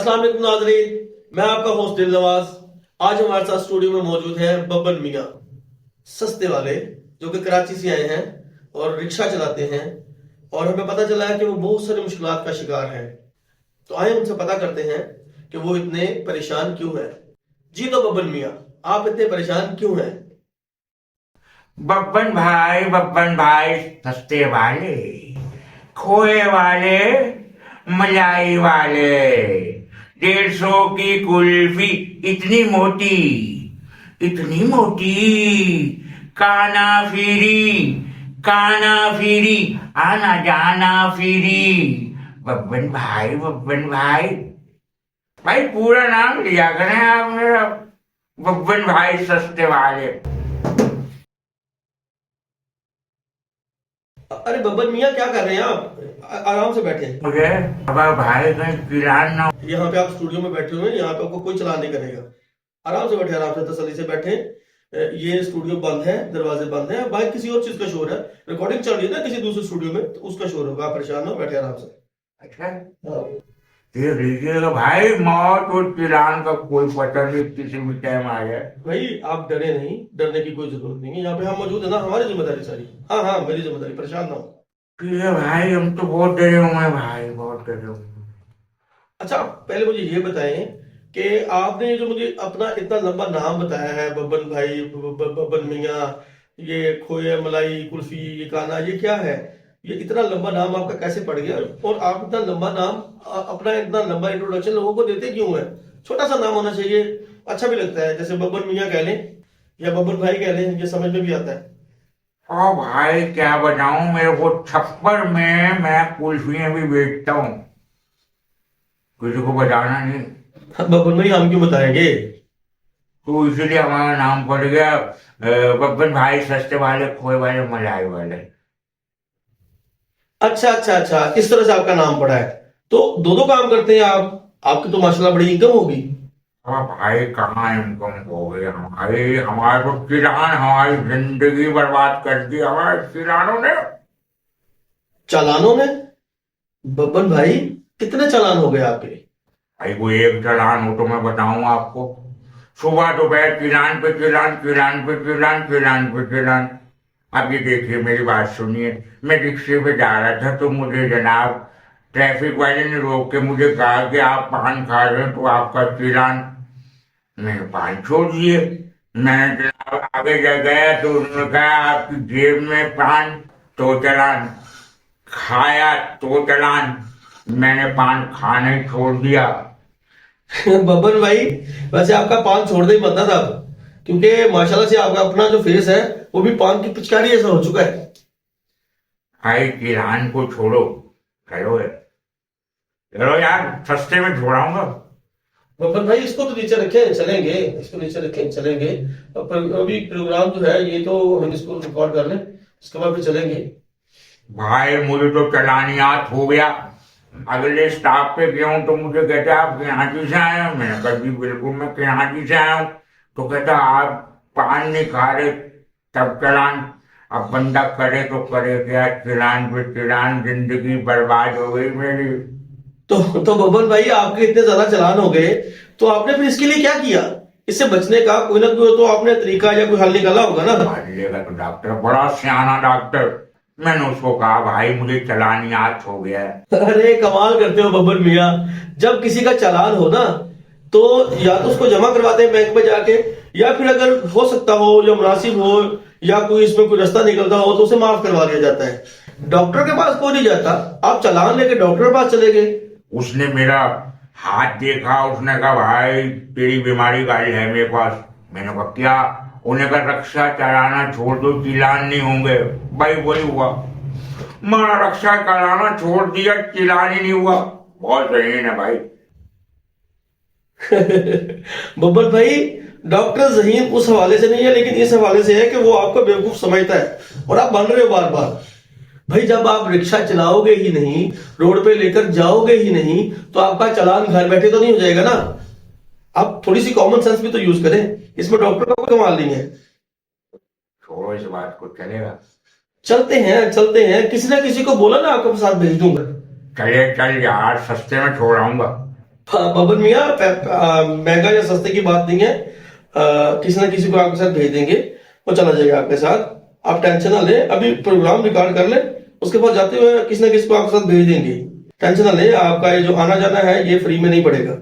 अस्सलाम वालेकुम नाज़रीन, मैं आपका होस्ट दिल नवाज। आज हमारे साथ स्टूडियो में मौजूद है बब्बन मियां, सस्ते वाले, जो कि कराची से आए हैं और रिक्शा चलाते हैं। और हमें पता चला है कि वो बहुत सारी मुश्किलात का शिकार हैं। तो आए उनसे पता करते हैं कि वो इतने परेशान क्यों हैं। जी तो बब्बन मियां, आप इतने परेशान क्यों हैं? बब्बन भाई सस्ते वाले, खोए वाले, मलाई वाले, 150 की कुल्फी, इतनी मोटी, इतनी मोटी, काना फिरी, काना फिरी, आना जाना फिरी। बब्बन भाई, भाई पूरा नाम लिया करें आप मेरा। बब्बन भाई सस्ते वाले। अरे बब्बन मियां, क्या कर रहे हैं आप? आराम से बैठे। मुझे अब भाई कहीं पिलान ना। यहाँ पे आप स्टूडियो में बैठे हुए हैं, यहाँ पे आपको कोई चलान नहीं करेगा। आराम से बैठे, आराम से तसल्ली से बैठे। ये स्टूडियो बंद है, दरवाजे बंद है, बाहर किसी और चीज का शोर है। रिकॉर्डिंग चल रही है ना किसी दूसरे स्टूडियो में, तो उसका शोर होगा। आप परेशान हो, बैठे आराम से। अच्छा, हाँ। ये लीजिएगा भाई, मौत और पिलान का कोई पता नहीं, किसी भी टाइम आ जाए। भाई आप डरे नहीं, डरने की कोई जरूरत नहीं है। यहाँ पे हम मौजूद है ना, हमारी जिम्मेदारी सारी। हाँ हाँ, मेरी जिम्मेदारी, परेशान ना हो। ठीक है भाई, हम तो बहुत डरे हुए हैं भाई, बहुत डरे हुए हैं। अच्छा, पहले मुझे ये बताएं कि आपने ये जो मुझे अपना इतना लंबा नाम बताया है, बब्बन भाई, बब्बन मियाँ, ये खोए मलाई कुल्फी, ये काना, ये क्या है? ये इतना लंबा नाम आपका कैसे पड़ गया? और आप इतना लंबा नाम, अपना इतना लंबा इंट्रोडक्शन लोगों को देते क्यों है? छोटा सा नाम होना चाहिए, अच्छा भी लगता है। जैसे बब्बन मियाँ कह लें या बब्बन भाई कह लें, ये समझ में भी आता है। और भाई क्या बताऊं, मेरे को छप्पर में मैं कुल्फियां भी बेचता हूँ, किसी को बताना नहीं। बब्बन भाई हम क्यों बताएंगे? तो इसीलिए हमारा नाम पड़ गया बब्बन भाई सस्ते वाले, खोए वाले, मलाई वाले। अच्छा अच्छा अच्छा, इस तरह से आपका नाम पड़ा है। तो दो दो काम करते हैं आप। आपकी तो माशाल्लाह बड़ी इनकम होगी। अब भाई कहाँ इनकम हो गई हमारी, हमारे को किरान हमारी जिंदगी बर्बाद कर दी हमारे किरानों ने। चालानों में? बब्बन भाई, कितने चालान हो गए आपके? भाई वो एक चालान हो तो मैं बताऊं आपको, सुबह दोपहर किरान पे किरान, किरान पे किरान, किरान पे किरान। अब ये देखिए, मेरी बात सुनिए। मैं रिक्शे पे जा रहा था तो मुझे जनाब ट्रैफिक वाले ने रोक के मुझे कहा कि आप पान खा रहे हैं तो आपका चालान। मैंने पान छोड़ दिए। मैंने जनाब आगे जा गया तो उन्होंने कहा आपकी जेब में पान तो चालान, खाया तो चालान। मैंने पान खाना ही छोड़ दिया। बब्बन भाई, वैसे आपका पान छोड़ना ही बनता था अब, क्योंकि माशाल्लाह से आपका अपना जो फेस है वो भी पान की पिचकारी ऐसा हो चुका है। भाई किरान को छोड़ो, चलो चलो यार, सस्ते में छोड़ाऊंगा। बब्बन भाई, इसको तो नीचे रखें, चलेंगे। इसको नीचे रखें, चलेंगे। पर अभी प्रोग्राम जो है ये तो हम इसको रिकॉर्ड कर लें, इसके बाद फिर चलेंगे। भाई मुझे तो चलानी याद हो गया। अगले स्टॉप पे गया हूँ तो मुझे कहता आप कराची से आए हो, मैंने कहा जी बिल्कुल मैं कराची से आया हूँ। तो कहता आप पान नहीं खा रहे तब चालान। अब बंदा करे तो करे क्या, चालान पे चालान, जिंदगी बर्बाद हो गई मेरी। तो बब्बन भाई, आपके इतने ज्यादा चालान हो गए, तो आपने फिर इसके लिए क्या किया? इससे बचने का कोई ना कोई तो आपने तरीका या कोई हल निकाला होगा ना? लेगा तो डॉक्टर, बड़ा सियाना डॉक्टर। मैंने उसको कहा भाई मुझे चालान याद हो गया है। अरे कमाल करते हो बब्बर मियाँ। जब किसी का चालान हो ना, तो या तो उसको जमा करवाते हैं बैंक में जाके, या फिर अगर हो सकता हो या मुनासिब हो या कोई इसमें कोई रास्ता निकलता हो तो उसे माफ करवा दिया जाता है। डॉक्टर के पास कोई नहीं जाता। आप चालान लेके डॉक्टर के पास चले गए। उसने मेरा हाथ देखा, उसने कहा भाई तेरी बीमारी गाड़ी है मेरे पास। मैंने कहा क्या? उन्हें कहा रक्षा चलाना छोड़ दो, चालान नहीं होंगे। भाई वही हुआ, मारा रक्षा चलाना छोड़ दिया, चालान ही नहीं हुआ। बहुत सही है भाई। बब्बर भाई, डॉक्टर जहीर उस हवाले से नहीं है, लेकिन इस हवाले से है कि वो आपको बेवकूफ समझता है और आप बन रहे हो बार बार। भाई जब आप रिक्शा चलाओगे ही नहीं, रोड पे लेकर जाओगे ही नहीं, तो आपका चालान घर बैठे तो नहीं हो जाएगा ना? आप थोड़ी सी कॉमन सेंस भी तो यूज करें। इसमें डॉक्टर का कोई कमाल नहीं है। छोड़ो इस बात को, चलेगा। चलते हैं चलते हैं, किसी ना किसी को बोला ना आपके साथ भेज दूंगा। चले चल यार, सस्ते में छोड़ आऊंगा। बबन मियाँ महंगा या सस्ते की बात नहीं है। किसी ना किसी को आपके साथ भेज देंगे, वो चला जाएगा आपके साथ। आप टेंशन ना लें, अभी प्रोग्राम रिकॉर्ड कर लें, उसके बाद जाते हुए किसी ना किसी को आपके साथ भेज देंगे। टेंशन ना लें, आपका ये जो आना जाना है ये फ्री में नहीं पड़ेगा।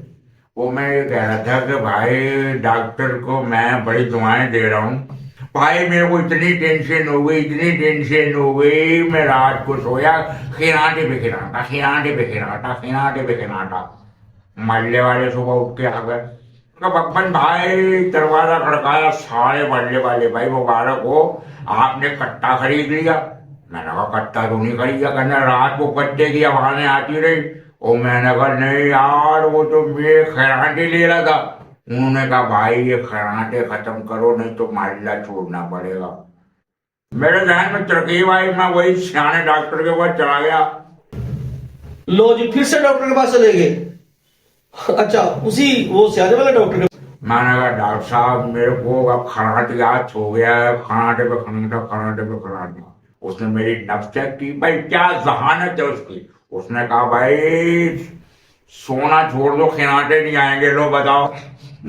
वो मैं ये कह रहा था कि भाई डॉक्टर को मैं बड़ी दुआएं दे रहा हूँ। भाई मेरे को इतनी टेंशन हो गई, इतनी टेंशन हो गई, मैं रात को सोया, खिनाटे पे खिनाटा, खिनाटे पे खिनाटा, खिनाटे पे खिनाटा। मल्ले वाले सुबह उठ के आ गए, कहा बब्बन भाई दरवाजा खड़काया, सारे मल्ले वाले, भाई मुबारक हो, आपने कट्टा खरीद लिया। मैंने कहा कट्टा तो नहीं खरीदा, कहना रात को कट्टे की आवाजें आती रही। और मैंने कहा नहीं यार, वो तो मैं खराटे ले रहा था। उन्होंने कहा भाई ये खराटे खत्म करो, नहीं तो मारिला छोड़ना पड़ेगा। मेरे ध्यान में तरकीब आई, मैं वही सियाने डॉक्टर के पास चला गया। लो जी, फिर से डॉक्टर के पास चले गए? अच्छा, उसी वो सियाने वाले डॉक्टर के? मैंने कहा डॉक्टर साहब मेरे को अब खराटे याद हो गया है, खराटे पे खराटा, खराटे पे खराटा। उसने मेरी नब्ज चेक की, भाई क्या जहानत है उसकी। उसने कहा भाई सोना छोड़ दो, खिनाटे नहीं आएंगे, लो बताओ।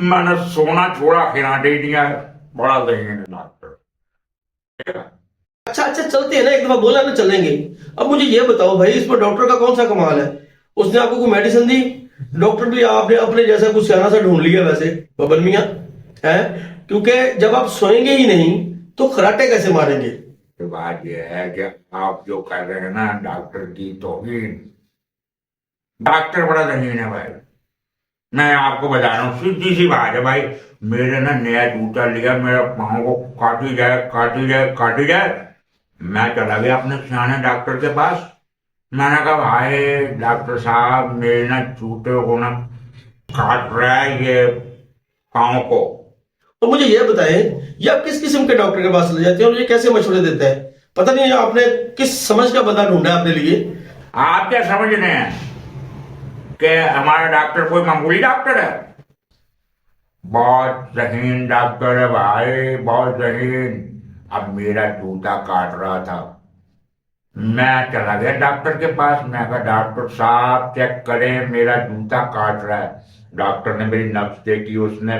मैंने सोना छोड़ा, खिनाटे ही नहीं आए। बड़ा सही है डॉक्टर। अच्छा अच्छा, चलते हैं ना, एक दफा बोला ना चलेंगे। अब मुझे ये बताओ भाई, इसमें डॉक्टर का कौन सा कमाल है? उसने आपको कोई मेडिसिन दी? डॉक्टर भी आपने अपने जैसा कुछ सियाना सा ढूंढ लिया वैसे, बबन मियाँ, है? क्योंकि जब आप सोएंगे ही नहीं तो खराटे कैसे मारेंगे? तो बात यह है कि आप जो कर रहे हैं ना डॉक्टर की तौहीन। डॉक्टर बड़ा जहीन है भाई, मैं आपको बता रहा हूँ, सीधी सी बात है भाई। मेरे ना नया जूता लिया, मेरा पाँव को काटी जाए, काटी जाए, काटी जाए। मैं चला गया अपने सियाने डॉक्टर के पास। मैंने कहा भाई डॉक्टर साहब मेरे ना जूते को ना काट रहा है ये पाँव को। तो मुझे ये बताएं, ये आप किस किस्म के डॉक्टर के पास ले जाते हैं और ये कैसे मशवरे देता है? पता नहीं आपने किस समझ का बंदा ढूंढा है अपने लिए। आप क्या समझ रहे हैं कि हमारा डॉक्टर कोई मामूली डॉक्टर है? बहुत जहीन डॉक्टर है भाई, बहुत जहीन। अब मेरा जूता काट रहा था, मैं चला गया डॉक्टर के पास। मैं कहा डॉक्टर साहब चेक करें, मेरा जूता काट रहा है। डॉक्टर ने मेरी नब्ज देखी, उसने,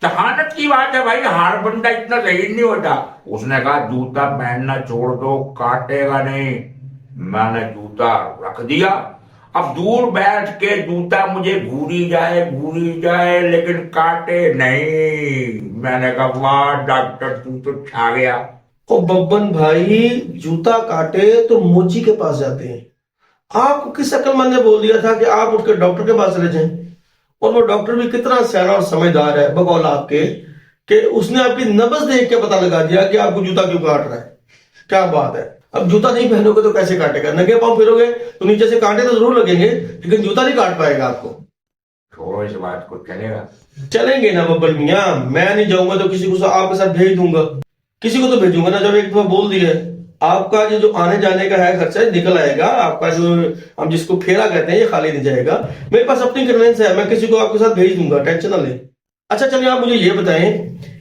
जहानत की बात है भाई, हर बंदा इतना जहीन नहीं होता। उसने कहा जूता पहनना छोड़ दो, काटेगा नहीं। मैंने जूता रख दिया। अब दूर बैठ के जूता मुझे घूरी जाए लेकिन काटे नहीं। मैंने कहा वाह डॉक्टर तू तो छा गया। और बब्बन भाई, जूता काटे तो मोची के पास जाते हैं। आपको किस अक्लमंद ने बोल दिया था कि आप उठकर डॉक्टर के पास चले जाएं? और वो डॉक्टर भी कितना सियाना और समझदार है बकौल आपके, कि उसने आपकी नब्ज देख के पता लगा दिया कि आपको जूता क्यों काट रहा है। क्या बात है! अब जूता नहीं पहनोगे तो कैसे काटेगा? नंगे पांव फिरोगे तो नीचे से कांटे तो जरूर लगेंगे, लेकिन जूता नहीं काट पाएगा आपको। छोड़ो इस बात को, चलेगा। चलेंगे ना बब्बन मियाँ, मैं नहीं जाऊंगा तो किसी को आपके साथ भेज दूंगा। किसी को तो भेजूंगा ना, जब एक दफा बोल दिया है। आपका ये जो आने जाने का है खर्चा निकल आएगा आपका, जो हम जिसको फेरा कहते हैं ये खाली नहीं जाएगा। मेरे पास अपनी कन्वेंस है, मैं किसी को आपके साथ भेज दूंगा, टेंशन ना ले। अच्छा चलिए, आप मुझे ये बताएं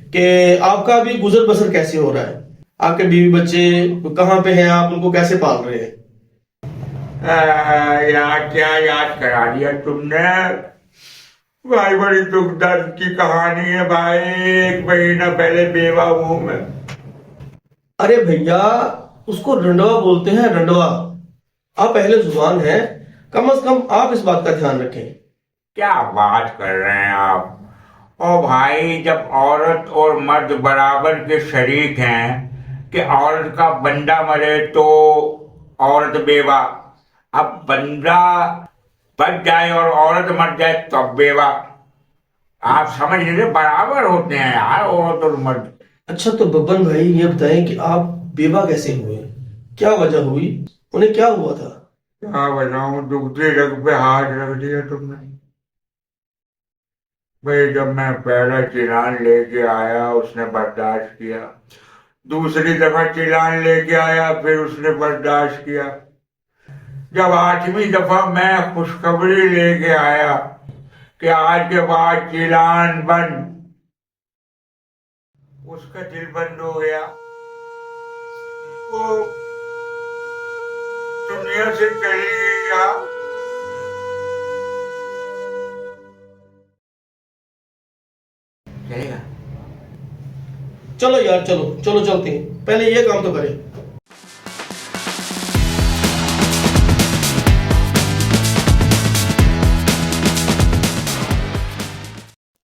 कि आपका अभी गुजर बसर कैसे हो रहा है? आपके बीवी बच्चे कहाँ पे हैं? आप उनको कैसे पाल रहे हैं? यार क्या याद करा दिया तुमने भाई, बड़ी दुख दर्द की कहानी है भाई। 1 महीना पहले बेवा हूं मैं। अरे भैया, उसको रंडवा बोलते हैं, रंडवा। आप पहले जुबान हैं, कम से कम आप इस बात का ध्यान रखें। क्या बात कर रहे हैं आप? ओ भाई, जब औरत और मर्द बराबर के शरीक हैं कि औरत का बंदा मरे तो औरत बेवा, अब बंदा बच जाए और औरत मर जाए तब बेवा। आप समझ लीजिए बराबर होते हैं यार औरत और मर्द। अच्छा तो बब्बन भाई, ये बताएं कि आप बेवा कैसे हुए? क्या वजह हुई? उन्हें क्या हुआ था? क्या बताऊं, दुखती रग पे हाथ रख दिया तुमने भाई। जब मैं पहला चिरान लेके आया उसने बर्दाश्त किया, दूसरी दफा चिरान लेके आया फिर उसने बर्दाश्त किया, जब 8वीं दफा मैं खुशखबरी लेके आया कि आज के बाद चिरान बंद, उसका दिल बंद हो गया। वो दुनिया से चली गई यार। चलो यार, चलो चलो चलते हैं, पहले ये काम तो करें।